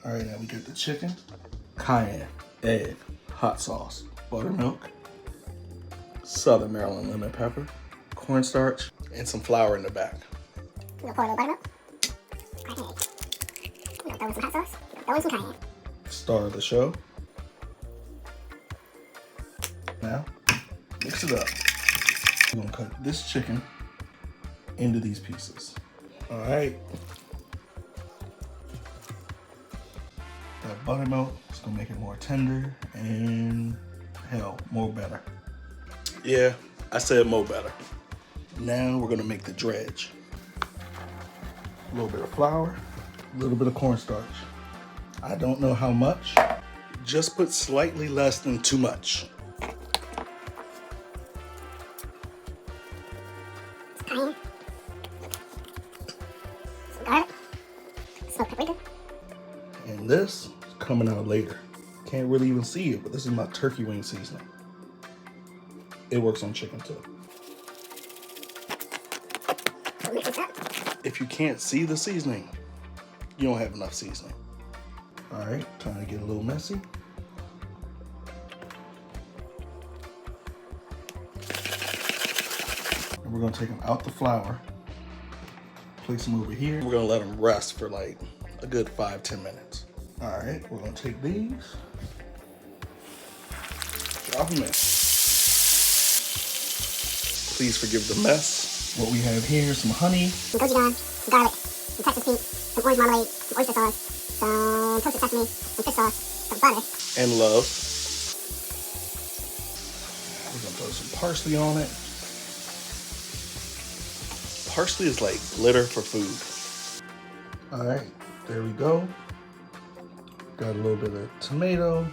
All right, now we get the chicken, cayenne, egg, hot sauce, buttermilk, Southern Maryland lemon pepper, cornstarch, and some flour in the back. We're gonna pour a little buttermilk, egg. We're gonna throw in some hot sauce. We're gonna throw in some cayenne. Star of the show. Now, mix it up. We're gonna cut this chicken into these pieces. All right. That buttermilk is gonna make it more tender and hell, more better. Yeah, I said more better. Now we're gonna make the dredge. A little bit of flour, a little bit of cornstarch. I don't know how much. Just put slightly less than too much. Cayenne. Some garlic. Smoked paprika. And this is coming out later. Can't really even see it, but this is my turkey wing seasoning. It works on chicken too. We'll mix this up. If you can't see the seasoning, you don't have enough seasoning. All right, time to get a little messy. And we're gonna take them out the flour, place them over here. We're gonna let them rest for like a good 5-10 minutes. All right, we're gonna take these, drop them in. Please forgive the mess. What we have here is some honey, Some gochujang, some garlic, some Texas pink, some orange marmalade, some oyster sauce, some toasted sesame, some fish sauce, some butter. and love. We're gonna throw some parsley on it. Parsley is like glitter for food. All right, there we go. Got a little bit of tomato,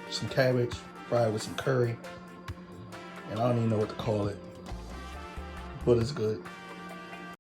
some cabbage, fried with some curry. And I don't even know what to call it, but it's good.